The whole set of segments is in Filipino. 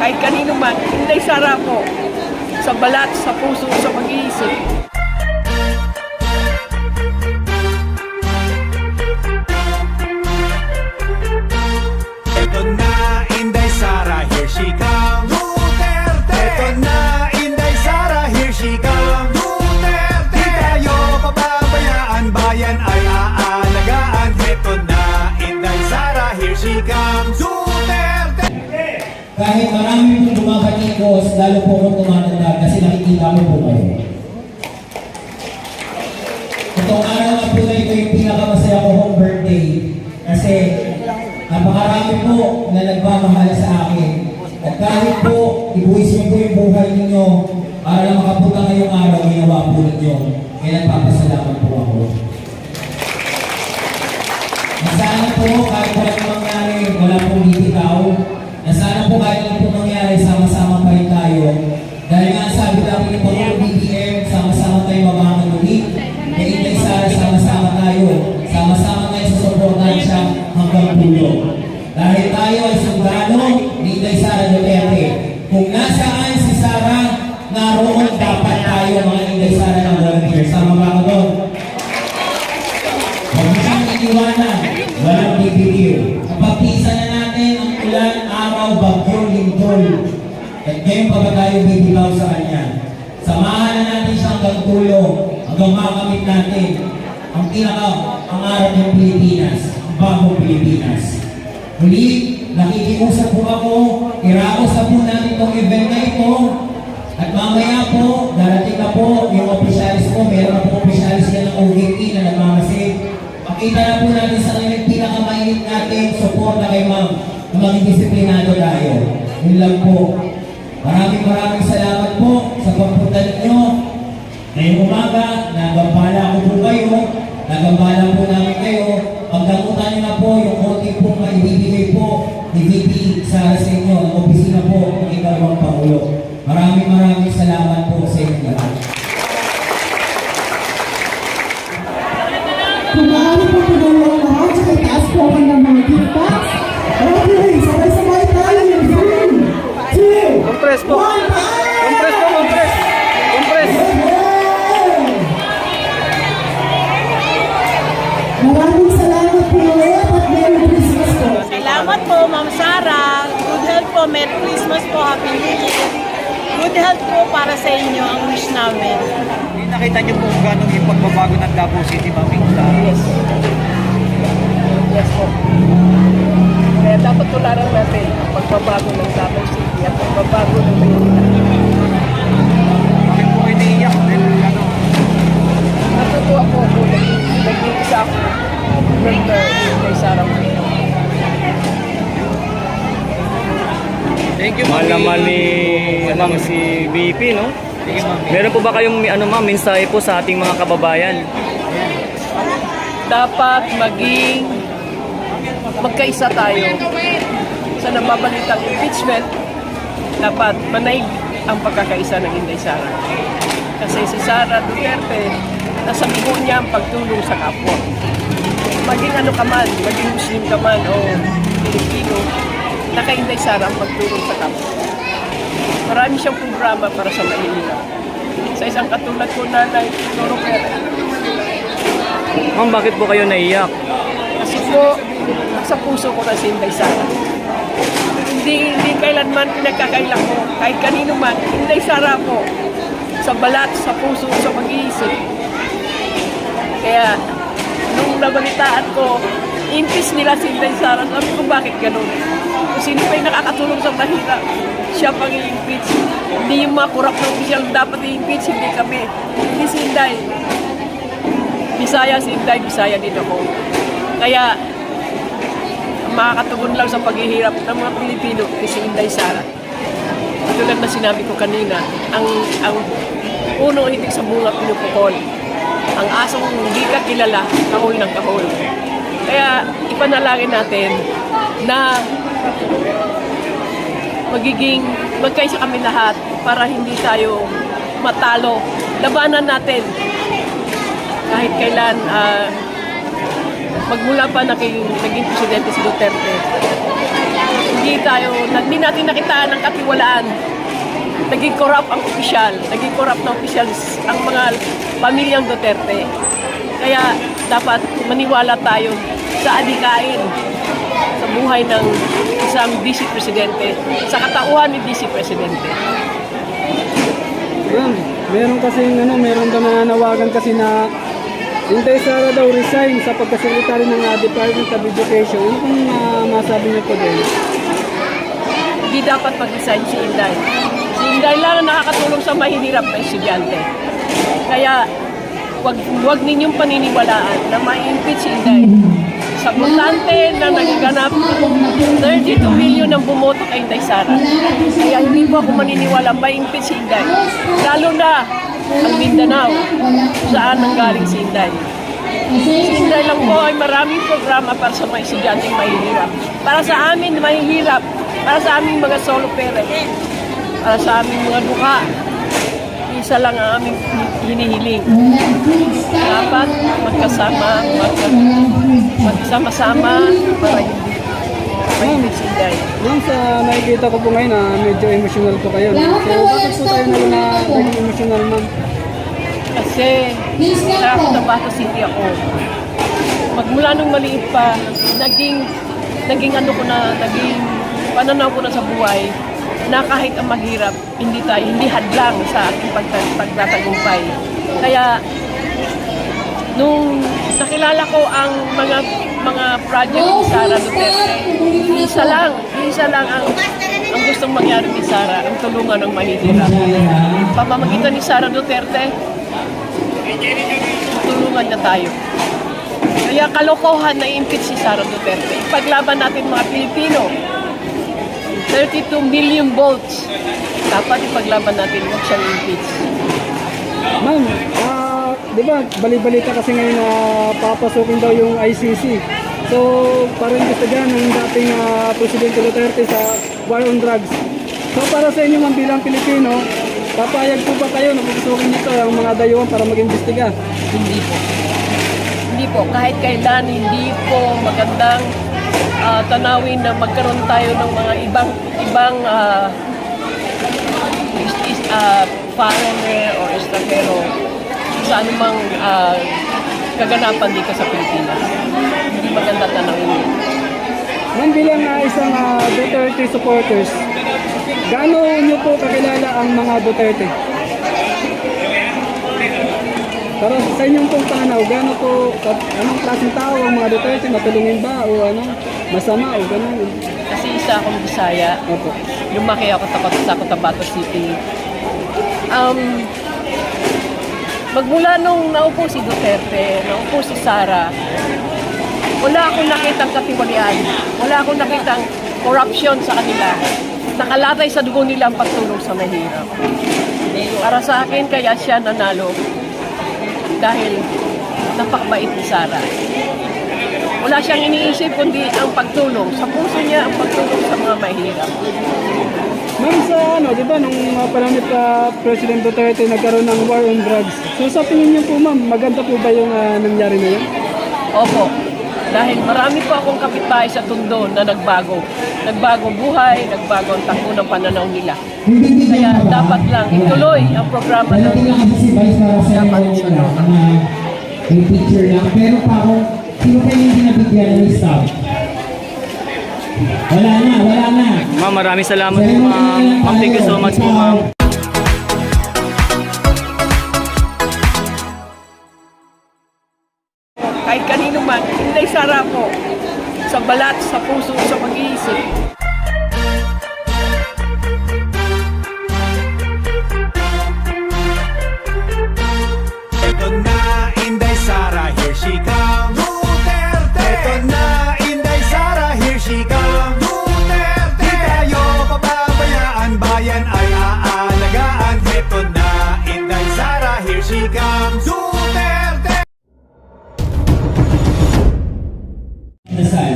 kahit kanino man, Inday Sara po. Sa balat, sa puso, sa pag-iisip. Ito na, Inday Sara, here she comes. Duterte! Ito na, Inday Sara, here she comes. Duterte! Di tayo pababayaan, bayan ay aalagaan. Ito na, Inday Sara, here she comes. Duterte! Kahit marami pong bumabatikos, lalo po akong tumatanda kasi nakikita ko po kayo. Itong araw na po na ito yung pinakamasaya ko home birthday kasi napakarami po na nagmamahal sa akin. At kahit po, ibuwis niyo po yung buhay ninyo para lang makapunta ngayong araw, ginawa po ninyo. Kaya nagpapasalamat po ako. Nasana po kahit walang mangyari, wala pong bibitaw. Nasana po kahit ano po mangyari, sama-sama pa rin tayo. Dahil nga sabi namin ni Pangulong BBM, sama-sama tayo mabangan ulit. Kaya Inday Sara, sama-sama tayo. Sama-sama tayo sa supportan siya hanggang dulo. Dahil tayo ay sundalo ni Inday Sara Duterte. Kung nasaan si Sara, naroon dapat tayo mga Inday Sara ng volunteer. Sama ba ako doon? Huwag mo siyang iniwanan. Walang bibitiw. Kapag pisa na natin ang ulan, araw, bagyo, lindol. At ngayon pa ba tayo bibitaw sa kanya? Samahan na natin siya hanggang dulo, hanggang makamit natin ang pinaka-angarap ng Pilipinas, ang bagong Pilipinas. Muli, nakikiusap po ako, iraos na po natin itong event na ito. At mamaya po, darating na po yung opisyalis po, meron na po opisyalis yan ng OVP na nagmamasid. Makita na po natin sa ngayon pinakamainit natin, support na kay ma'am, na maging disiplinado tayo. Yun lang po. Maraming salamat po sa pagpunta ninyo. Ngayong umaga, nagambala ko po kayo, nagambala po namin kayo. Pagdamutan niyo na po yung konti po maibibigay po ni VP Sara sa inyo, ang opisina po ng ikalawang Pangulo. Maraming salamat po sa inyo lahat. Kung maaari po pinulong lahat, sa itaas po ang ng mga gift packs. Okay, sabay-sabay tayo. 3, 2, 1, Compress po. Compress po, compress. Compress. Maraming salamat po ulit at Merry Christmas po. Salamat po, Ma'am Sara. Good health po. Merry Christmas po. Happy New Year. Good health po para sa inyo ang wish namin. Nakita niyo po kung gano'ng yung pagbabago ng Davao City, Ma'am Inda. Yes. Yes po. Kaya dapat tularan natin ang pagbabago ng Davao City at pagbabago ng Manila. Bakit po kayo naiiyak? Dahil ano? Natutuwa po ako. Nag-iisa ako. Remember, Inday Sara mo. Thank you, Mahal naman ni si BP, no? Sige, Ma'am. Meron po ba kayong mensahe po sa ating mga kababayan? Dapat magkaisa tayo sa nababalitang impeachment. Dapat manaig ang pagkakaisa ng Inday Sara. Kasi si Sara Duterte, nasa bigo niya ang pagtulong sa kapwa. Maging ano ka man, maging Muslim ka man o Pilipino, naka-Inday Sara ang pagtulong sa kapwa. Marami siyang programa para sa mahihirap. Sa isang katulad ko, Nanay Loro Pérez. Ma'am, bakit po kayo naiyak? Kasi po, sa puso ko na si Inday Sara. Hindi kailanman pinagkakailang ko, kahit kanino man, Inday Sara po. Sa balat, sa puso, sa pag-iisip. Kaya, nung nabalitaan ko, impis nila si Inday Sara. Sabi ko, bakit ganun? Kung sino pa yung nakakatulong sa mahirap, siya pang i-impeach. Hindi yung mga kurap na opisyal dapat i-impeach, hindi kami. Hindi si Inday. Bisaya si Inday, Bisaya din ako. Kaya, makakatugon lang sa paghihirap ng mga Pilipino ay si Inday Sara. Tulad na sinabi ko kanina, ang puno hitik sa bunga pinupukol. Ang asong hindi ka kilala, kahol ng kahol. Kaya ipanalangin natin na magkaisa kami lahat para hindi tayo matalo. Labanan natin kahit kailan magmula pa naging presidente si Duterte. hindi natin nakitaan ng katiwalaan. Naging corrupt ang opisyal, naging corrupt na opisyal ang mga pamilyang Duterte. Kaya dapat maniwala tayo sa adikain, sa buhay ng isang Vice Presidente, sa katauhan ni Vice Presidente. Meron daw nananawagan kasi na Inday Sara daw resign sa pagkasekretary ng Department of Education. Ano kung masabi niyo po din? Hindi dapat mag-resign si Inday. Si Inday lang ang nakakatulong sa mahihirap na estudyante. Kaya wag ninyong paniniwalaan na ma-impeach si Inday. Sa botante na nagaganap, 32 million ang bumoto kay Inday Sara. Kaya hindi po ako maniniwala ma-impeach si Inday. Lalo na ang Mindanao, saan nanggaling si Inday. Si Inday lang po ay maraming programa para sa mga estudyanteng mahihirap. Para sa amin mahihirap, para sa aming mga solo parents, para sa aming mga duka. Isa lang ang aming hinihiling. Dapat magsama-sama para hindi ma-impeach si Inday. Ma'am, sa nakikita ko po ngayon na medyo emotional po kayo. So, bakit po tayo naging emotional, ma'am? Kasi sa Cotabato City ako. Magmula nung maliit pa, naging pananaw ko na sa buhay na kahit ang maghirap, hindi hadlang sa ating pagtatagumpay. Kaya nung nakilala ko ang mga project ni Sara Duterte, isa lang ang gustong mangyari ni Sara, ang tulungan ng mahihirap. Pamamagitan ni Sara Duterte, tulungan niya tayo. Kaya kalokohan na i-impeach si Sara Duterte. Ipaglaban natin mga Pilipino. 32 million votes. Dapat ipaglaban natin, huwag siyang impeach. Ma'am, di ba, bali-balita kasi ngayon na papasukin daw yung ICC. So, parang gusto dyan ng dating Presidente Duterte sa war on drugs. So, para sa inyo, ma'am, bilang Pilipino, papayag po ba kayo na pagsukin nito ang mga dayuhan para mag-imbestiga? Hindi po. Hindi po. Kahit kailan, hindi po magandang tanawin na magkaroon tayo ng mga ibang foreigner or estrangero sa anumang kaganapan dito sa Pilipinas. Hindi maganda tanawin yun. Ma'am, bilang isang Duterte supporters, gaano nyo po kakilala ang mga Duterte? Para sa inyong pong pananaw, gaano po, anong klaseng tao ang mga Duterte? Matulungin ba o masama o gano'n? Kasi isa akong Bisaya. Opo. Lumaki ako sa Cotabato City. Magmula nung naupo si Duterte, naupo si Sara, wala akong nakitang katiwalian. Wala akong nakitang corruption sa kanila. Nakalatay sa dugo nila ang pagtulong sa mahirap. Para sa akin, kaya siya nanalo dahil napakabait ni Sara. Wala siyang iniisip kundi ang pagtulong. Sa puso niya ang pagtulong sa mga mahirap. Ma'am, sa di ba, nung panahon pa President Duterte nagkaroon ng war on drugs. So sa tingin niyo po, ma'am, maganda po ba yung nangyari na yun? Opo. Dahil marami po akong kapitbahay sa Tondo na nagbago. Nagbago buhay, nagbago ang takbo ng pananaw nila. Kaya dapat lang ituloy ang programa ng dapat sunod. May picture lang. Pero pa ako, sino kayo hindi nabigyan ng staff? Wala na. Ma'am, maraming salamat po, ma'am. Ma'am, thank you so much po, ma'am. Kahit kanino man, Inday Sara po. Sa balat, sa puso, sa pag-iisip. Ito na, Inday Sara, here she comes. Duterte! Ito na, Inday Sara, here she comes. Duterte! Di tayo pababayaan, bayan ay aalagaan. Ito na, Inday Sara, here she comes. Duterte! Nasal.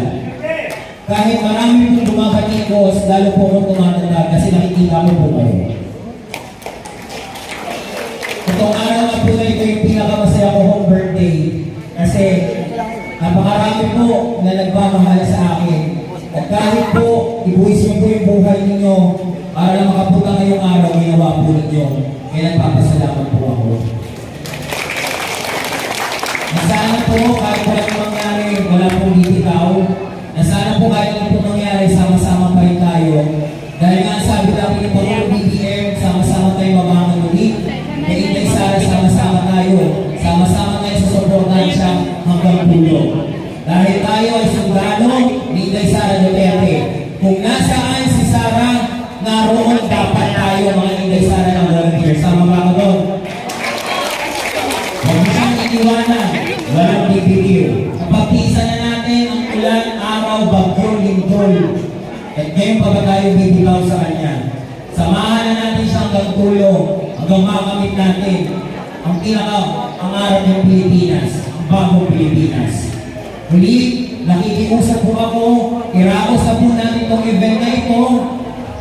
Kahit marami pong bumabatikos, lalo po akong tumatanda kasi nakikita ko po kayo. Itong araw na po na ito yung pinakamasaya ko home birthday kasi napakarami po na nagmamahal sa akin. At kahit po, ibuwis niyo po yung buhay ninyo para lang makapunta ngayong araw, ginawa po ninyo. Kaya nagpapasalamat po ako. Nasana po kahit walang mangyari, wala pong bibitaw. Nasana po kahit ano po mangyari, sama-sama pa rin tayo. Dahil nga sabi namin ng Pangulong BBM, sama-sama tayo mabangan ulit. Kaya Inday Sara, sama-sama tayo. Sama-sama tayo sa suportahan siya hanggang dulo. Dahil tayo ay sundalo ni Inday Sara Duterte. Kung nasaan si Sara, naroon dapat tayo mga Inday Sara ng volunteer. Sama ba ako doon? Huwag mo siyang iniwanan, walang bibitiw. Kapag-isa na natin ang ulan, araw, bagyo, lindol. At ngayon pa ba tayo bibitaw sa kanya? Samahan na natin siya hanggang dulo, hanggang makamit natin ang pinaka-angarap ng Pilipinas, ang bagong Pilipinas. Muli, nakikiusap po ako, iraos na po natin itong event na ito.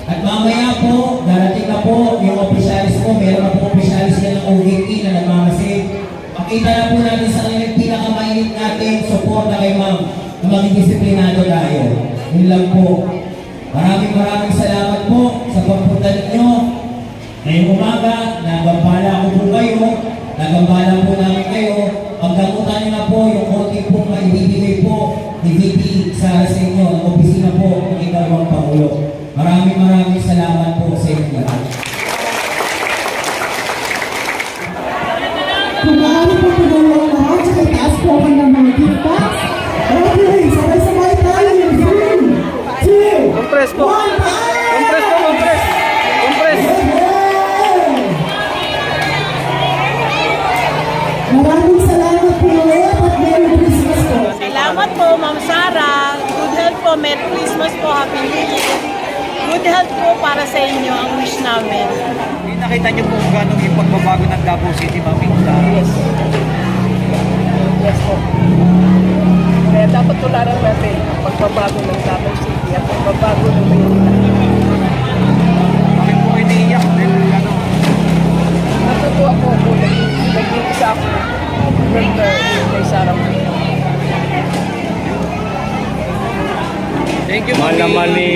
At mamaya po, darating na po yung opisyalis po, meron na po opisyalis na ng OVP na nagmamasid. Pakita na po natin sa kanya yung pinakamainit natin, support na kay ma'am, na maging disiplinado tayo. Yun lang po. Maraming salamat po sa pagpunta ninyo. Ngayong umaga, nagambala ko po kayo, nagambala po namin kayo. Pagdamutan niyo na po yung konti pong maibibigay po ni VP Sara sa inyo, ang opisina po ng ikalawang Pangulo. Maraming salamat po sa inyo lahat. Kung maaari po pinulong lahat, tsaka itaas po ako ng mga gift packs. Okay, sabay-sabay tayo. 3, 2, 1, Compress po. Compress po, compress. Compress. Maraming salamat po ulit at Merry Christmas po. Salamat po, Ma'am Sara. Good health po. Merry Christmas po. Happy New Year. Good health po para sa inyo ang wish namin. Nakita niyo po kung gano'ng yung pagbabago ng Davao City, Ma'am. Yes. Yes po. Kaya dapat tularan natin ang pagbabago ng Davao City at pagbabago ng Manila. Bakit po kayo naiiyak? Dahil ano, Natutuwa po ako naging isa ako member kay Sara. thank you, Mahal Ma'am. naman ni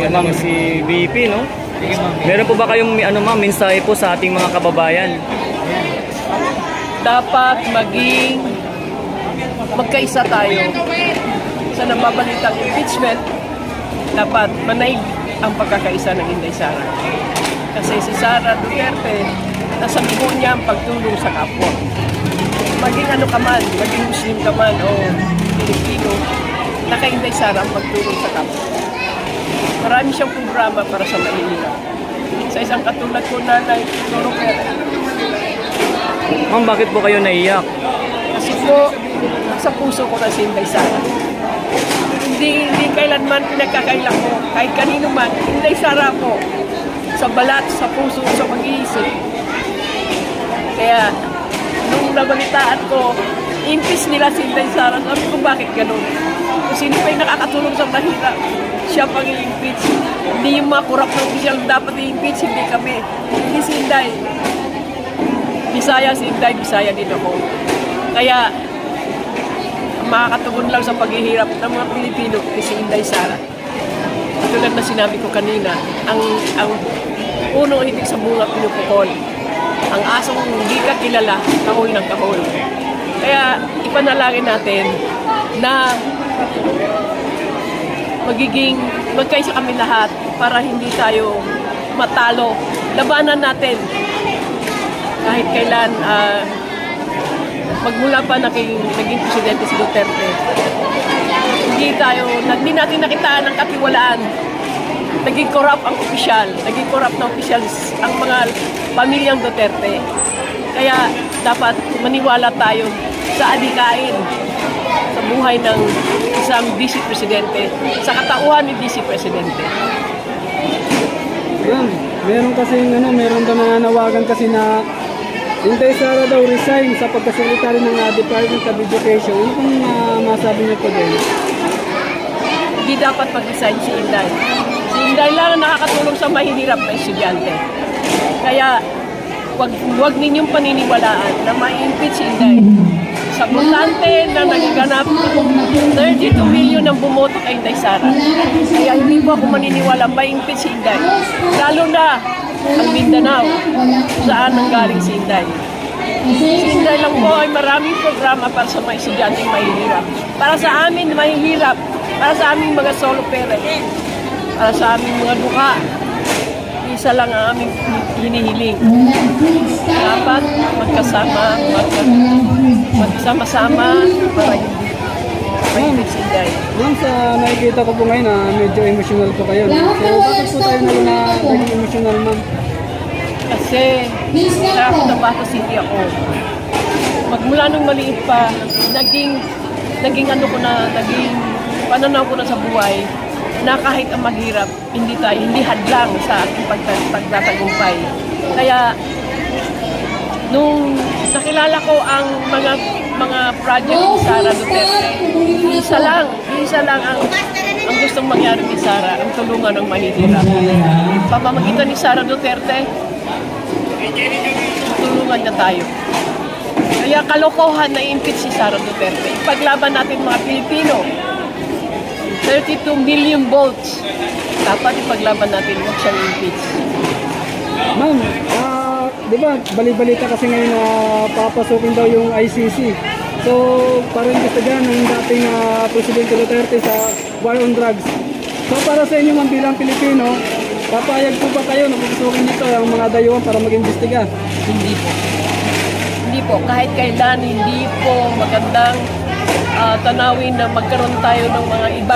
ma'am si VP, no? Sige, Ma'am. Meron po ba kayong ma'am, mensahe po sa ating mga kababayan? Dapat magkaisa tayo sa nababalitang impeachment. Dapat manaig ang pagkakaisa ng Inday Sara. Kasi si Sara Duterte, nasa buo niya ang pagtulong sa kapwa. Maging ano ka man, maging Muslim ka man o Pilipino, naka-Inday Sara ang pagtulong sa kapwa. Marami siyang programa para sa Manila. Sa isang katulad ko nanay, Toro Pera. Ma'am, bakit po kayo naiyak? Kasi po, sa puso ko na si Inday Sara. Hindi kailanman pinagkakaila ko, kahit kanino man, Inday Sara po. Sa balat, sa puso, sa mag-iisip. Kaya, nung nabalitaan ko, impis nila si Inday Sara. Sabi ko, bakit ganun? Kung sino pa yung nakakatulong sa mahirap, siya pang i-impeach. Hindi yung mga kurap na opisyal dapat i-impeach, hindi kami. Hindi si Inday. Bisaya si Inday, Bisaya din ako. Kaya, makakatugon lang sa paghihirap ng mga Pilipino ay si Inday Sara. Tulad na sinabi ko kanina, ang unong hitik sa bunga pinupukol. Ang asong hindi ka kilala, kahol ng kahol. Kaya ipanalangin natin na magkaisa kami lahat para hindi tayo matalo. Labanan natin kahit kailan magmula pa naging presidente si Duterte. Hindi natin nakitaan ng katiwalaan. Naging corrupt ang opisyal, naging corrupt na opisyal ang mga pamilyang Duterte. Kaya dapat maniwala tayo sa adikain sa buhay ng isang vice presidente, sa katauhan ni vice presidente. Yan. Meron daw nananawagan kasi na Inday Sara daw resign sa pagkasekretary ng Department of Education. Ano kung masabi niyo po din? Hindi dapat mag-resign si Inday. Si Inday lang ang nakakatulong sa mahihirap na estudyante. Kaya, wag ninyong paniniwalaan na ma-impeach si Inday sa sa botante na nagaganap, 32 million ang bumoto kay Inday Sara. Kaya hindi po ako maniniwala ma-impeach si Inday. Lalo na ang Mindanao, saan nanggaling si Inday. Si Inday lang po ay maraming programa para sa mga estudyanteng mahihirap. Para sa amin mahihirap, para sa aming mga solo parents, para sa aming mga duka. Isa lang ang aming hinihiling. Dapat magsama-sama para hindi mahigit si Inday. Ma'am, sa nakikita ko po ngayon na medyo emotional po kayo. So, bakit po tayo na naging emotional, ma'am? Kasi sa Cotabato City ako. Magmula nung maliit pa, naging pananaw ko na sa buhay na kahit ang maghirap, hindi hadlang sa ating pagtatagumpay. Kaya, nung nakilala ko ang mga project ni Sara Duterte, isa lang ang gustong mangyari ni Sara, ang tulungan ng mahihirap. Pamamagitan ni Sara Duterte, tulungan niya tayo. Kaya kalokohan na i-impeach si Sara Duterte. Ipaglaban natin mga Pilipino. 32 million votes. Dapat ipaglaban natin, huwag siyang impeach. Ma'am, di ba, bali-balita kasi ngayon na papasukin daw yung ICC. So, parang gusto dyan ng dating Presidente Duterte sa war on drugs. So, para sa inyo, ma'am, bilang Pilipino, papayag po ba kayo na pupasukin nito ang mga dayuhan para mag-imbestiga? Hindi po. Hindi po. Kahit kailan, hindi po magandang tanawin na magkaroon tayo ng mga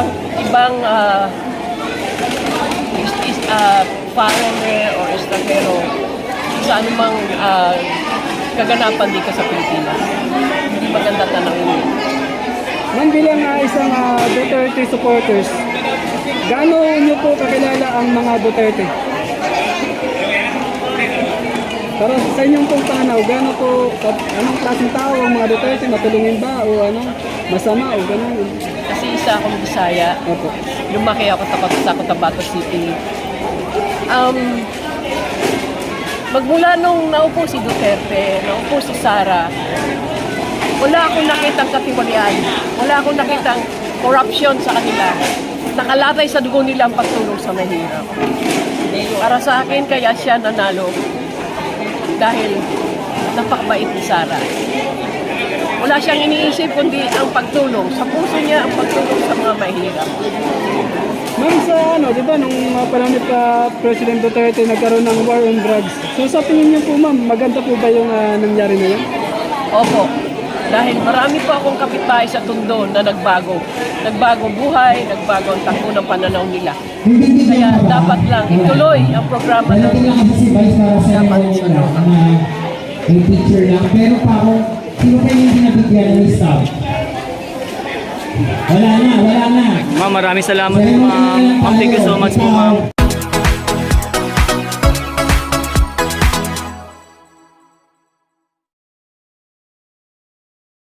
ibang foreigner or estranghero sa anumang kaganapan dito sa Pilipinas. Hindi maganda tanawin yun. Ma'am, bilang isang Duterte supporters, gaano niyo po kakilala ang mga Duterte? Para sa inyong pong panaw, gaano po, anong klaseng tao ang mga Duterte? Matulungin ba o ano, masama o gano'n? Kasi isa akong Bisaya. Opo. Lumaki ako sa Cotabato City. Magmula nung naupo si Duterte, naupo si Sara, wala akong nakitang katiwalian. Wala akong nakitang corruption sa kanila. Nakalatay sa dugo nila ang pagtulong sa mahirap. Para sa akin, kaya siya nanalo dahil napakabait ni Sara. Wala siyang iniisip kundi ang pagtulong. Sa puso niya ang pagtulong sa mga mahirap. Ma'am, sa di ba, nung panahon ni President Duterte nagkaroon ng war on drugs. So sa tingin niyo po, ma'am, maganda po ba yung nangyari na yan? Opo. Dahil marami po akong kapitbahay sa Tondo na nagbago. Nagbago buhay, nagbago ang takbo ng pananaw nila. Kaya dapat lang ituloy ang programa ng Wala lang kasi vice para sa inyo na may picture lang. Pero pa ako, sino kayo yung binabigyan ng staff? Wala na. Ma'am, maraming salamat po, ma'am. Ma'am, thank you so much po, ma'am.